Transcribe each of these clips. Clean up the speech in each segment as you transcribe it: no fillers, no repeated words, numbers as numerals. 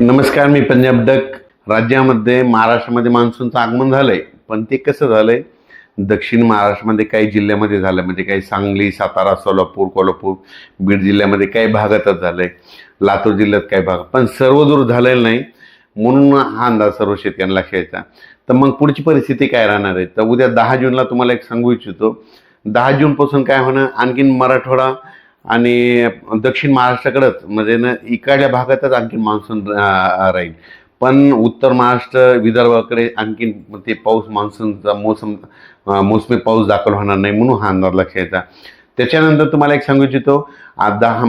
नमस्कार, मी पंजाब डक. राज्यामध्ये महाराष्ट्रामध्ये मान्सूनचं आगमन झालंय, पण ते कसं झालंय, दक्षिण महाराष्ट्रामध्ये काही जिल्ह्यामध्ये झालं, म्हणजे काही सांगली, सातारा, सोलापूर, कोल्हापूर, बीड जिल्ह्यामध्ये काही भागातच झालंय, लातूर जिल्ह्यात काही भाग, पण सर्वदूर झालेलं नाही. म्हणून हा अंदाज सर्व शेतकऱ्यांना लक्षात यायचा. तर मग पुढची परिस्थिती काय राहणार आहे, तर उद्या 10 जूनला तुम्हाला एक सांगू इच्छितो. 10 जूनपासून काय होणार, आणखीन मराठवाडा आणि दक्षिण महाराष्ट्राकडेच, म्हणजे ना इकडल्या भागातच आणखीन मान्सून राहील. पण उत्तर महाराष्ट्र, विदर्भाकडे आणखीन ते पाऊस, मान्सूनचा मोसमी पाऊस दाखल होणार नाही, म्हणून हा अंदाज लक्षात यायचा. त्याच्यानंतर तुम्हाला एक सांगू इच्छितो, 10,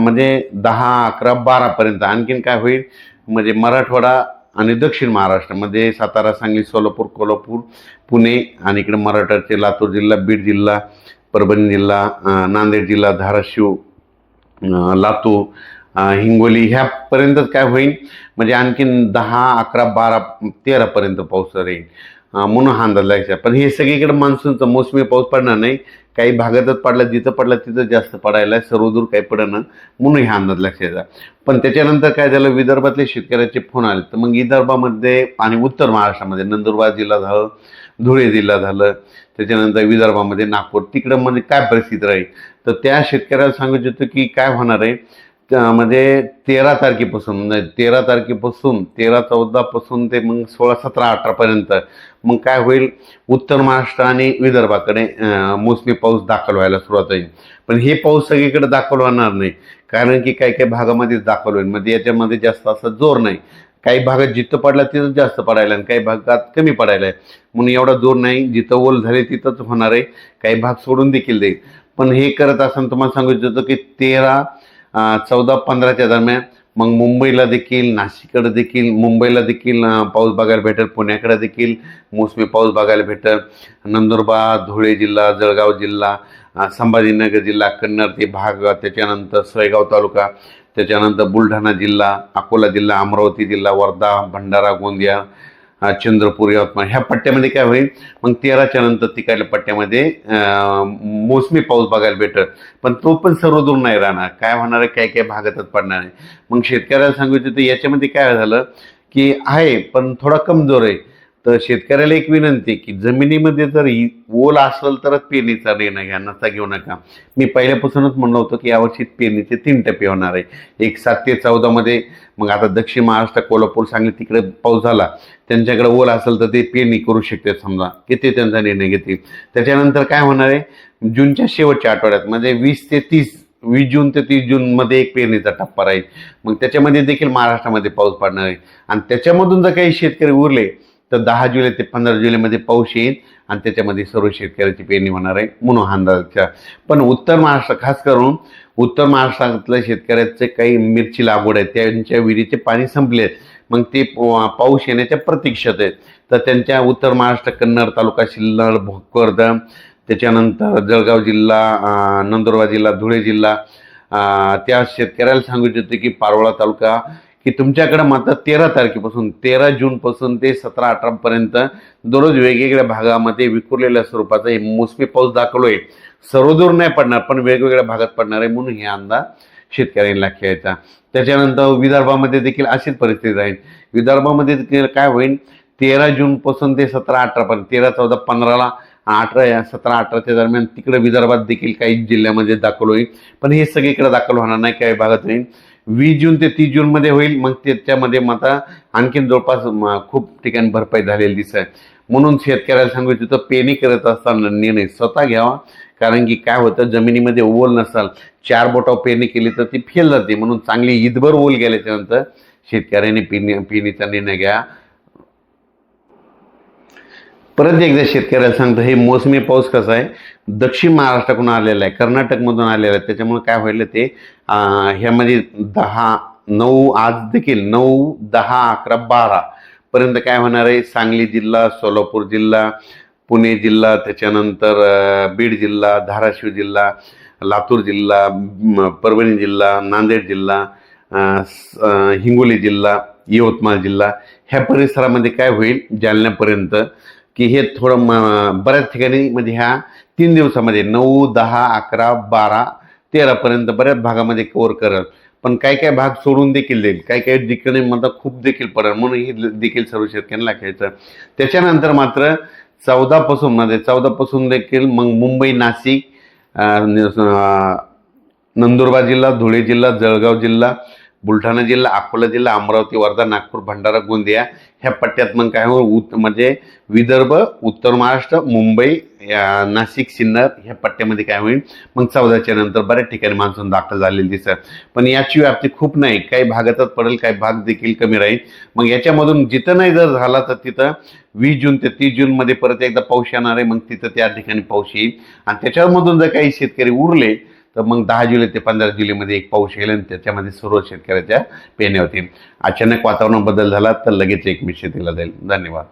11, 12 आणखीन काय होईल, म्हणजे मराठवाडा आणि दक्षिण महाराष्ट्रामध्ये सातारा, सांगली, सोलापूर, कोल्हापूर, पुणे आणि इकडे मराठवाड्याचे लातूर जिल्हा, बीड जिल्हा, परभणी जिल्हा, नांदेड जिल्हा, धाराशिव, लातूर, हिंगोली ह्यापर्यंतच काय होईल, म्हणजे आणखीन 10, 11, 12, 13 पाऊस राहील, म्हणून हा अंदाज लागायचा. पण हे सगळीकडे मान्सूनचा मोसमी पाऊस पडणार नाही, काही भागातच पडला, जिथं पडला तिथं जास्त पडायला, सर्वदूर काही पडणं, म्हणून हा अंदाज लक्षात. पण त्याच्यानंतर काय झालं, विदर्भातले शेतकऱ्याचे फोन आले. तर मग विदर्भामध्ये आणि उत्तर महाराष्ट्रामध्ये नंदुरबार जिल्हा झालं, धुळे जिल्हा झालं, त्याच्यानंतर विदर्भामध्ये नागपूर, तिकडं म्हणजे काय परिस्थिती राहील, तर त्या शेतकऱ्याला सांगू इच्छितो की काय होणार आहे. म्हणजे 13 तारखेपासून, म्हणजे 13 तारखेपासून 13, 14 ते मग 16, 17, 18 मग काय होईल, उत्तर महाराष्ट्र आणि विदर्भाकडे मोसमी पाऊस दाखल व्हायला सुरुवात होईल. पण हे पाऊस सगळीकडे दाखल होणार नाही, कारण की काही काही भागामध्येच दाखल होईल, म्हणजे याच्यामध्ये जास्त असा जोर नाही. काही भागात जिथं पडला तिथं जास्त पडायला आणि काही भागात कमी पडायला आहे, म्हणून एवढा जोर नाही. जिथं ओल झाले तिथंच होणार आहे, काही भाग सोडून देखील देईल. पण हे करत असताना तुम्हाला सांगू इच्छितो की 13, 14, 15 दरम्यान मग मुंबईला देखील, नाशिककडे देखील, मुंबईला देखील पाऊस बघायला भेटेल, पुण्याकडे देखील मोसमी पाऊस बघायला भेटेल. नंदुरबार, धुळे जिल्हा, जळगाव जिल्हा, संभाजीनगर जिल्हा, कन्नड ते भाग, त्याच्यानंतर सोयगाव तालुका, त्याच्यानंतर बुलढाणा जिल्हा, अकोला जिल्हा, अमरावती जिल्हा, वर्धा, भंडारा, गोंदिया, चंद्रपूर, यवतमाळ ह्या पट्ट्यामध्ये काय होईल, मग 13च्या नंतर तिकडल्या पट्ट्यामध्ये मोसमी पाऊस बघायला भेटत. पण तो पण सर्वदूर नाही राहणार, काय होणार आहे, काही काही भागातच पडणार आहे. मग शेतकऱ्याला सांगितलं तर याच्यामध्ये काय झालं की आहे, पण थोडा कमजोर आहे. तर शेतकऱ्याला एक विनंती की जमिनीमध्ये जर ओल असेल तरच पेरणीचा निर्णय घ्या, नसता घेऊ नका. मी पहिल्यापासूनच म्हणलं होतं की यावर्षी पेरणीचे 3 टप्पे होणार आहे, एक 7 ते 14 मध्ये. मग आता दक्षिण महाराष्ट्र, कोल्हापूर, सांगली तिकडे पाऊस झाला, त्यांच्याकडे ओल असेल तर ते पेरणी करू शकते, समजा की ते त्यांचा निर्णय घेतील. त्याच्यानंतर काय होणार आहे, जूनच्या शेवटच्या आठवड्यात, म्हणजे 20 जून ते 30 जूनमध्ये एक पेरणीचा टप्पा राहील. मग त्याच्यामध्ये देखील महाराष्ट्रामध्ये पाऊस पडणार आहे. आणि त्याच्यामधून जर काही शेतकरी उरले तर 10 जुलै ते 15 जुलैमध्ये पाऊस येईल आणि त्याच्यामध्ये सर्व शेतकऱ्याची पेरणी होणार आहे, म्हणून हा अंदाज. पण उत्तर महाराष्ट्र, खास करून उत्तर महाराष्ट्रातल्या शेतकऱ्याचे काही मिरची लागवड आहे, त्यांच्या विहिरीचे पाणी संपले, मग ते पाऊस येण्याच्या प्रतीक्षेत आहेत. तर त्यांच्या उत्तर महाराष्ट्र, कन्नड तालुका, सिल्लोड, भोकरदन, त्याच्यानंतर जळगाव जिल्हा, नंदुरबार जिल्हा, धुळे जिल्हा, त्या शेतकऱ्याला सांगू इच्छितो की पारोळा तालुका, की तुमच्याकडे मात्र 13 तारखेपासून 13 जूनपासून ते 17, 18 दररोज वेगवेगळ्या भागामध्ये विखुरलेल्या स्वरूपाचा हे मोसमी पाऊस दाखल होईल. सर्वदूर नाही पडणार, पण वेगवेगळ्या भागात पडणार आहे, म्हणून हे अंदाज शेतकऱ्यांना घ्यायचा. त्याच्यानंतर विदर्भामध्ये देखील अशीच परिस्थिती राहील. विदर्भामध्ये देखील काय होईल, 13 जूनपासून ते 17, 18 13, 14, 15, 18, 17, 18च्या दरम्यान तिकडे विदर्भात देखील काही जिल्ह्यामध्ये दाखल होईल. पण हे सगळीकडे दाखल होणार नाही, काही भागात होईल. 20 जून ते 30 जूनमध्ये होईल. मग त्याच्यामध्ये मात्र आणखीन जवळपास खूप ठिकाणी भरपाई झालेली दिसत. म्हणून शेतकऱ्याला सांगू इच्छितो, पेरणी करत असताना निर्णय स्वतः घ्यावा, कारण की काय होतं, जमिनीमध्ये ओल नसाल, 4 बोटावर पेरणी केली तर ती फेल जाते. म्हणून चांगली ईदभर ओल गेल्याच्यानंतर शेतकऱ्यांनी पेरणीचा निर्णय घ्या. परत एकदा शेतकऱ्याला सांगतो, हे मोसमी पाऊस कसा आहे, दक्षिण महाराष्ट्राकडून आलेला आहे, कर्नाटकमधून आलेला आहे. त्याच्यामुळे काय होईल, ते ह्यामध्ये 10, 9 आज देखील 9, 10, 11, 12 काय होणार आहे, सांगली जिल्हा, सोलापूर जिल्हा, पुणे जिल्हा, त्याच्यानंतर बीड जिल्हा, धाराशिव जिल्हा, लातूर जिल्हा, परभणी जिल्हा, नांदेड जिल्हा, हिंगोली जिल्हा, यवतमाळ जिल्हा ह्या परिसरामध्ये काय होईल, जालन्यापर्यंत, की हे थोडं बऱ्याच ठिकाणी, म्हणजे ह्या 3 दिवसामध्ये 9, 10, 11, 12, 13 बऱ्याच भागामध्ये कव्हर करेल. पण काही काही भाग सोडून देखील देईल, काही काही ठिकाणी मला खूप देखील पडेल, म्हणून ही देखील सर्व शेतकऱ्यांना घ्यायचं. त्याच्यानंतर मात्र 14 पासून देखील मग मुंबई, नाशिक, नंदुरबार जिल्हा, धुळे जिल्हा, जळगाव जिल्हा, बुलढाणा जिल्हा, अकोला जिल्हा, अमरावती, वर्धा, नागपूर, भंडारा, गोंदिया ह्या पट्ट्यात मग काय होईल, म्हणजे विदर्भ, उत्तर महाराष्ट्र, मुंबई, नाशिक, सिन्नर ह्या पट्ट्यामध्ये काय होईल, मग 14च्या नंतर बऱ्याच ठिकाणी मान्सून दाखल झालेली दिसत. पण याची व्याप्ती खूप नाही, काही भागातच पडेल, काही भाग देखील कमी राहील. मग याच्यामधून जिथं नाही जर झाला तर तिथं 20 जून ते 30 जूनमध्ये परत एकदा पाऊस येणार आहे, मग तिथं त्या ठिकाणी पाऊस येईल. आणि त्याच्यामधून जर काही शेतकरी उरले तर मग 10 जुलै ते 15 जुलैमध्ये एक पाऊस येईल आणि त्याच्यामध्ये सर्व शेतकऱ्याच्या पेरण्या होतील. अचानक वातावरण बदल झाला तर लगेच एक शेतीला जाईल. धन्यवाद.